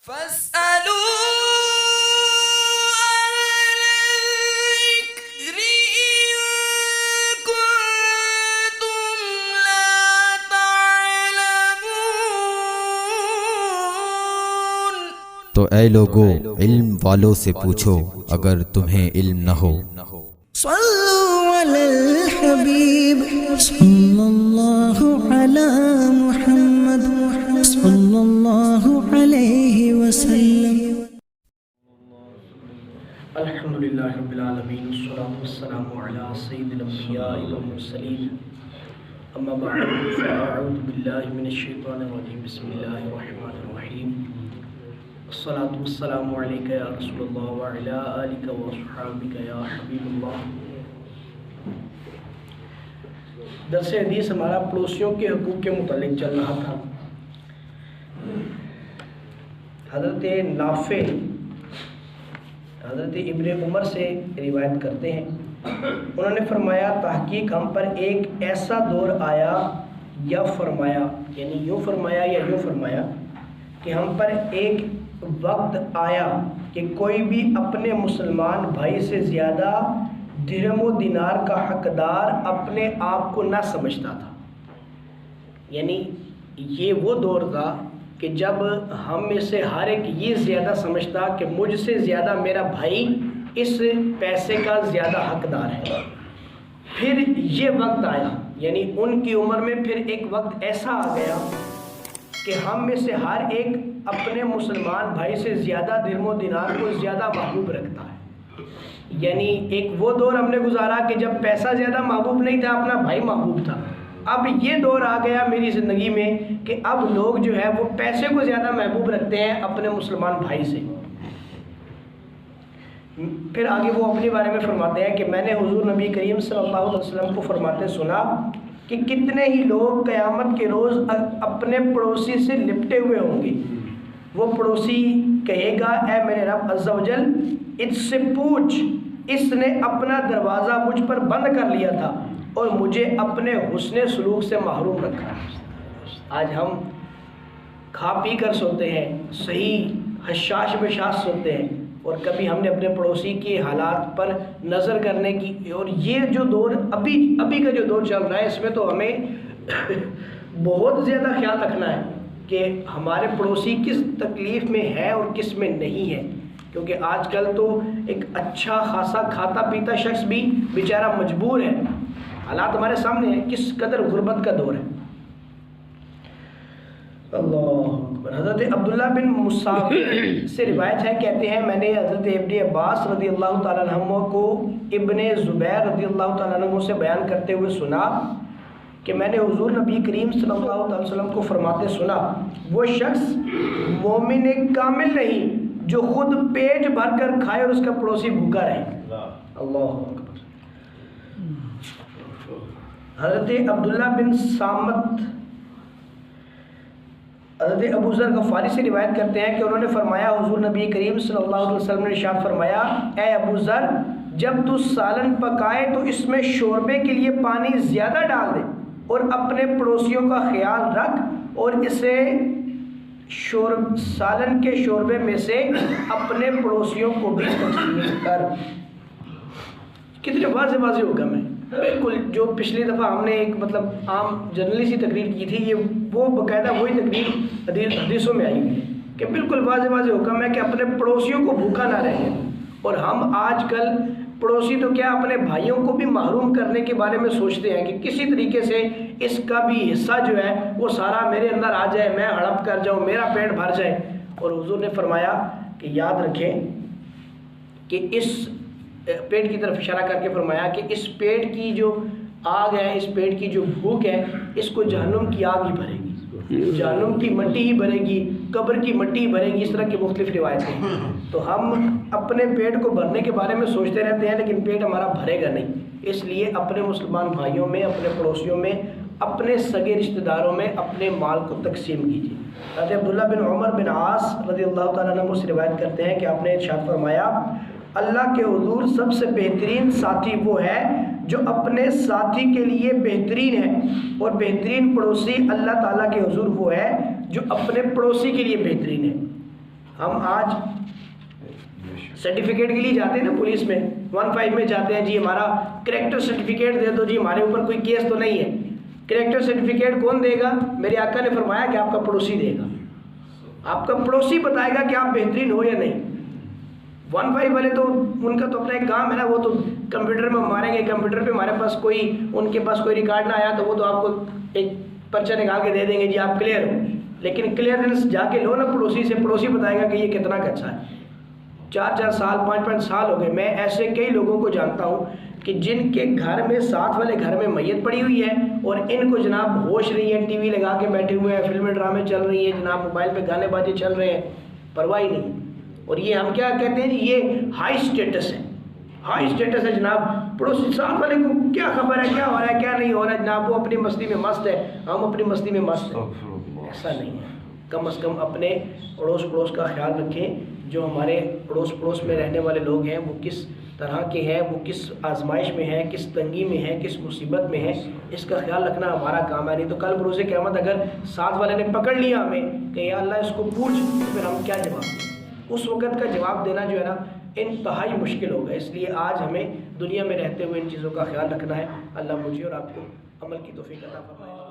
فاسألوا الذكر إن كنتم لا تعلمون۔ تو اے لوگو علم والوں سے پوچھو اگر تمہیں علم نہ ہو۔ صلوا علی الحبیب صلی اللہ علی محمد صلی اللہ علیہ وسلم۔ الحمدللہ رب العالمین والصلاة والسلام علی سید الانبیاء والمرسلین، اما بعد فاعوذ باللہ من الشیطان الرجیم، بسم اللہ الرحمن الرحیم، الصلاة والسلام علیک یا رسول اللہ وعلی آلک واصحابک یا حبیب اللہ۔ درس حدیث ہمارا پڑوسیوں کے حقوق کے متعلق چل رہا تھا۔ حضرت نافع حضرت ابن عمر سے روایت کرتے ہیں، انہوں نے فرمایا تحقیق ہم پر ایک ایسا دور آیا، یا فرمایا یعنی یوں فرمایا یا یوں فرمایا کہ ہم پر ایک وقت آیا کہ کوئی بھی اپنے مسلمان بھائی سے زیادہ درہم و دینار کا حقدار اپنے آپ کو نہ سمجھتا تھا۔ یعنی یہ وہ دور تھا کہ جب ہم میں سے ہر ایک یہ زیادہ سمجھتا کہ مجھ سے زیادہ میرا بھائی اس پیسے کا زیادہ حقدار ہے۔ پھر یہ وقت آیا، یعنی ان کی عمر میں پھر ایک وقت ایسا آ گیا کہ ہم میں سے ہر ایک اپنے مسلمان بھائی سے زیادہ درہم و دینار کو زیادہ محبوب رکھتا ہے۔ یعنی ایک وہ دور ہم نے گزارا کہ جب پیسہ زیادہ محبوب نہیں تھا، اپنا بھائی محبوب تھا۔ اب یہ دور آ گیا میری زندگی میں کہ اب لوگ جو ہے وہ پیسے کو زیادہ محبوب رکھتے ہیں اپنے مسلمان بھائی سے۔ پھر آگے وہ اپنے بارے میں فرماتے ہیں کہ میں نے حضور نبی کریم صلی اللہ علیہ وسلم کو فرماتے سنا کہ کتنے ہی لوگ قیامت کے روز اپنے پڑوسی سے لپٹے ہوئے ہوں گے۔ وہ پڑوسی کہے گا اے میرے رب عز و جل، اس سے پوچھ، اس نے اپنا دروازہ مجھ پر بند کر لیا تھا اور مجھے اپنے حسن سلوک سے محروم رکھا۔ آج ہم کھا پی کر سوتے ہیں، صحیح حشاش بشاش سوتے ہیں، اور کبھی ہم نے اپنے پڑوسی کے حالات پر نظر کرنے کی، اور یہ جو دور ابھی کا جو دور چل رہا ہے، اس میں تو ہمیں بہت زیادہ خیال رکھنا ہے کہ ہمارے پڑوسی کس تکلیف میں ہے اور کس میں نہیں ہے، کیونکہ آج کل تو ایک اچھا خاصا کھاتا پیتا شخص بھی بیچارہ مجبور ہے۔ حالات ہمارے سامنے ہیں کس قدر غربت کا دور ہے۔ اللہ اکبر۔ حضرت عبداللہ بن مصعب سے روایت ہے، کہتے ہیں میں نے حضرت ابن عباس رضی اللہ تعالیٰ عنہ کو ابن زبیر رضی اللہ تعالیٰ عنہ سے بیان کرتے ہوئے سنا کہ میں نے حضور نبی کریم صلی اللہ علیہ وسلم کو فرماتے سنا، وہ شخص مومن کامل نہیں جو خود پیٹ بھر کر کھائے اور اس کا پڑوسی بھوکا رہے۔ اللہ اکبر۔ حضرت عبداللہ بن سامت حضرت ابو ذر غفاری سے روایت کرتے ہیں کہ انہوں نے فرمایا حضور نبی کریم صلی اللہ علیہ وسلم نے ارشاد فرمایا، اے ابو ذر، جب تو سالن پکائے تو اس میں شوربے کے لیے پانی زیادہ ڈال دے اور اپنے پڑوسیوں کا خیال رکھ، اور اسے سالن کے شوربے میں سے اپنے پڑوسیوں کو بھی تقسیم کر۔ کتنے واضح واضح حکم ہے، بالکل جو پچھلی دفعہ ہم نے ایک عام جنرلی سی تقریر کی تھی، یہ وہ باقاعدہ وہی تقریر حدیثوں میں آئی ہوئی ہے کہ بالکل واضح واضح حکم ہے کہ اپنے پڑوسیوں کو بھوکا نہ رہیں۔ اور ہم آج کل پڑوسی تو کیا اپنے بھائیوں کو بھی محروم کرنے کے بارے میں سوچتے ہیں کہ کسی طریقے سے اس کا بھی حصہ جو ہے وہ سارا میرے اندر آ جائے، میں ہڑپ کر جاؤں، میرا پیٹ بھر جائے۔ اور حضور نے فرمایا کہ یاد رکھیں کہ اس پیٹ کی طرف اشارہ کر کے فرمایا کہ اس پیٹ کی جو آگ ہے، اس پیٹ کی جو بھوک ہے، اس کو جہنم کی آگ ہی بھرے گی، جہنم کی مٹی ہی بھرے گی، قبر کی مٹی ہی بھرے گی، اس طرح کی مختلف روایتیں ہیں۔ تو ہم اپنے پیٹ کو بھرنے کے بارے میں سوچتے رہتے ہیں لیکن پیٹ ہمارا بھرے گا نہیں، اس لیے اپنے مسلمان بھائیوں میں، اپنے پڑوسیوں میں، اپنے سگے رشتہ داروں میں اپنے مال کو تقسیم کیجیے۔ حضرت عبداللہ بن عمر بن عاص رضی اللہ تعالیٰ عنہ سے روایت کرتے ہیں کہ آپ نے ارشاد فرمایا، اللہ کے حضور سب سے بہترین ساتھی وہ ہے جو اپنے ساتھی کے لیے بہترین ہے، اور بہترین پڑوسی اللہ تعالیٰ کے حضور وہ ہے جو اپنے پڑوسی کے لیے بہترین ہے۔ ہم آج سرٹیفکیٹ کے لیے جاتے ہیں نا پولیس میں 15 میں جاتے ہیں، جی ہمارا کریکٹر سرٹیفکیٹ دے دو، جی ہمارے اوپر کوئی کیس تو نہیں ہے. کریکٹر سرٹیفکیٹ کون دے گا؟ میرے آقا نے فرمایا کہ آپ کا پڑوسی دے گا. آپ کا پڑوسی بتائے گا کہ آپ بہترین ہو یا نہیں. 15 والے تو ان کا تو اپنا ایک کام ہے نا، وہ تو کمپیوٹر میں ماریں گے، کمپیوٹر پہ ہمارے پاس کوئی ان کے پاس کوئی ریکارڈ نہ آیا تو وہ تو آپ کو ایک پرچہ نکال کے دے دیں گے، جی آپ کلیئر ہو. لیکن کلیئرنس جا کے لو نا پڑوسی سے، پڑوسی بتائے گا کہ یہ کتنا اچھا ہے. 4 سال 5 سال ہو گئے. میں ایسے کئی لوگوں کو جانتا ہوں کہ جن کے گھر میں ساتھ والے گھر میں میت پڑی ہوئی ہے اور ان کو جناب ہوش نہیں ہے، ٹی وی لگا کے بیٹھے ہوئے ہیں، فلمیں ڈرامے چل رہی ہیں جناب، موبائل پہ گانے بازی چل رہے ہیں، پرواہ ہی نہیں. اور یہ ہم کیا کہتے ہیں جی، یہ ہائی اسٹیٹس ہے، ہائی اسٹیٹس ہے جناب. پڑوسی ساتھ والے کو کیا خبر ہے کیا ہو رہا ہے کیا نہیں ہو رہا ہے جناب، وہ اپنی مستی میں مست ہے، ہم اپنی مستی میں مست ہیں. ایسا نہیں ہے. کم از کم اپنے پڑوس کا خیال رکھیں. جو ہمارے پڑوس میں رہنے والے لوگ ہیں وہ کس طرح کے ہیں، وہ کس آزمائش میں ہیں، کس تنگی میں ہیں، کس مصیبت میں ہیں، اس کا خیال رکھنا ہمارا کام ہے. نہیں تو کل بروز قیامت اگر ساتھ والے نے پکڑ لیا ہمیں کہ یا اللہ اس کو پوچھ، تو پھر ہم کیا جواب دیں؟ اس وقت کا جواب دینا جو ہے نا انتہائی مشکل ہوگا. اس لیے آج ہمیں دنیا میں رہتے ہوئے ان چیزوں کا خیال رکھنا ہے. اللہ مجھے اور آپ کو عمل کی توفیق عطا فرمائے.